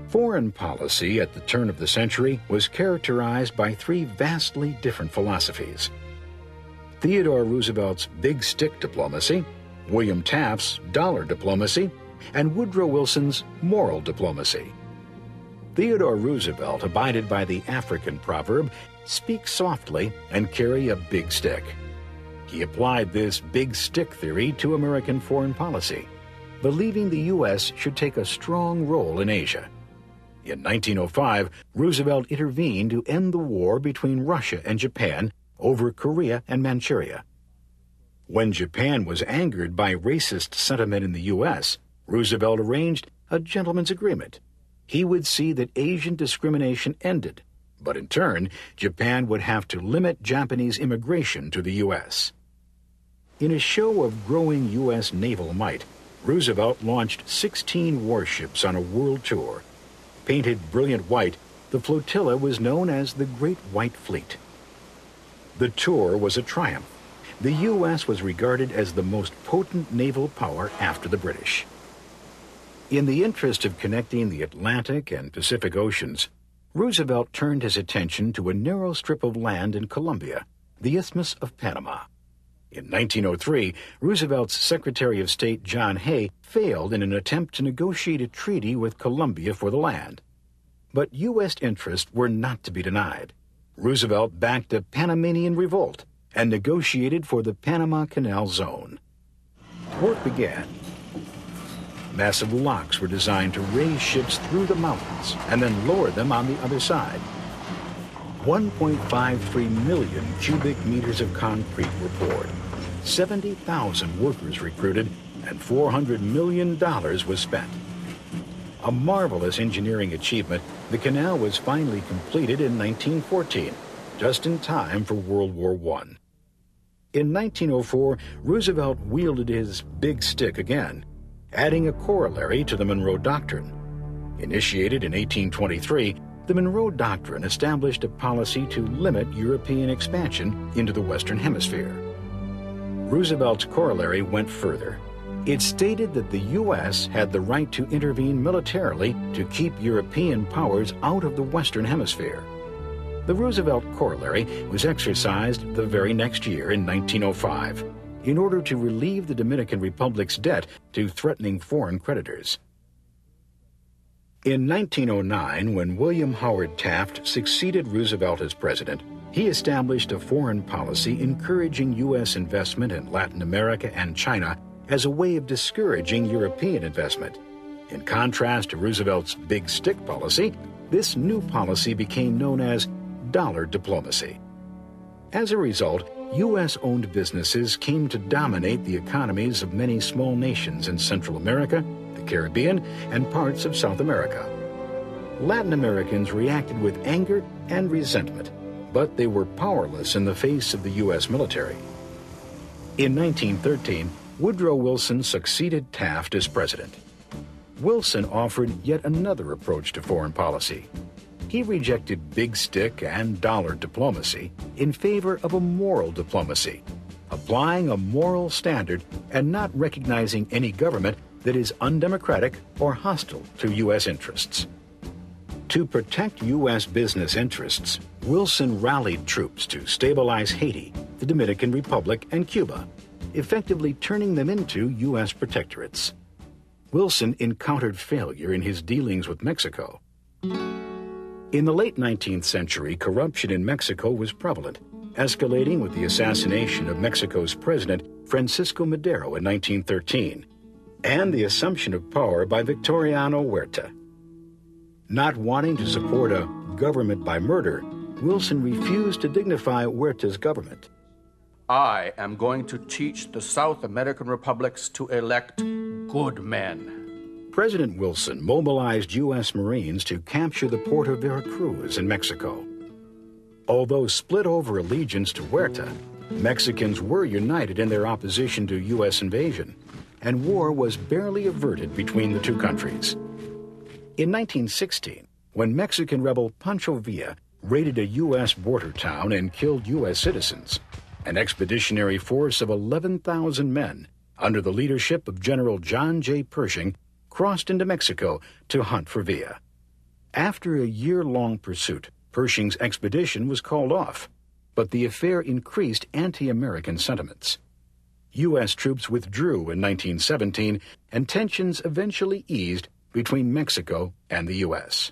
Foreign policy at the turn of the century was characterized by three vastly different philosophies: Theodore Roosevelt's big stick diplomacy, William Taft's dollar diplomacy, and Woodrow Wilson's moral diplomacy. Theodore Roosevelt abided by the African proverb, "Speak softly and carry a big stick." He applied this big stick theory to American foreign policy, believing the U.S. should take a strong role in Asia. In 1905, Roosevelt intervened to end the war between Russia and Japan over Korea and Manchuria. When Japan was angered by racist sentiment in the U.S., Roosevelt arranged a gentleman's agreement. He would see that Asian discrimination ended, but in turn, Japan would have to limit Japanese immigration to the U.S. In a show of growing U.S. naval might, Roosevelt launched 16 warships on a world tour. Painted brilliant white, the flotilla was known as the Great White Fleet. The tour was a triumph. The U.S. was regarded as the most potent naval power after the British. In the interest of connecting the Atlantic and Pacific Oceans, Roosevelt turned his attention to a narrow strip of land in Colombia, the Isthmus of Panama. In 1903, Roosevelt's Secretary of State John Hay failed in an attempt to negotiate a treaty with Colombia for the land. But U.S. interests were not to be denied. Roosevelt backed a Panamanian revolt and negotiated for the Panama Canal Zone. Work began. Massive locks were designed to raise ships through the mountains and then lower them on the other side. 1.53 million cubic meters of concrete were poured, 70,000 workers recruited, and $400 million was spent. A marvelous engineering achievement, the canal was finally completed in 1914, just in time for World War I. In 1904, Roosevelt wielded his big stick again, adding a corollary to the Monroe Doctrine. Initiated in 1823, the Monroe Doctrine established a policy to limit European expansion into the Western Hemisphere. Roosevelt's corollary went further. It stated that the U.S. had the right to intervene militarily to keep European powers out of the Western Hemisphere. The Roosevelt corollary was exercised the very next year in 1905 in order to relieve the Dominican Republic's debt to threatening foreign creditors. In 1909, when William Howard Taft succeeded Roosevelt as president, he established a foreign policy encouraging U.S. investment in Latin America and China as a way of discouraging European investment. In contrast to Roosevelt's big stick policy, this new policy became known as dollar diplomacy. As a result, U.S.-owned businesses came to dominate the economies of many small nations in Central America, the Caribbean, and parts of South America. Latin Americans reacted with anger and resentment, but they were powerless in the face of the U.S. military. In 1913, Woodrow Wilson succeeded Taft as president. Wilson offered yet another approach to foreign policy. He rejected big stick and dollar diplomacy in favor of a moral diplomacy, applying a moral standard and not recognizing any government that is undemocratic or hostile to U.S. interests. To protect U.S. business interests, Wilson rallied troops to stabilize Haiti, the Dominican Republic, and Cuba, effectively turning them into U.S. protectorates. Wilson encountered failure in his dealings with Mexico. In the late 19th century, corruption in Mexico was prevalent, escalating with the assassination of Mexico's president, Francisco Madero, in 1913, and the assumption of power by Victoriano Huerta. Not wanting to support a government by murder, Wilson refused to dignify Huerta's government. I am going to teach the South American republics to elect good men. President Wilson mobilized U.S. Marines to capture the port of Veracruz in Mexico. Although split over allegiance to Huerta, Mexicans were united in their opposition to U.S. invasion, and war was barely averted between the two countries. In 1916, when Mexican rebel Pancho Villa raided a U.S. border town and killed U.S. citizens, an expeditionary force of 11,000 men, under the leadership of General John J. Pershing, crossed into Mexico to hunt for Villa. After a year-long pursuit, Pershing's expedition was called off, but the affair increased anti-American sentiments. U.S. troops withdrew in 1917, and tensions eventually eased between Mexico and the U.S.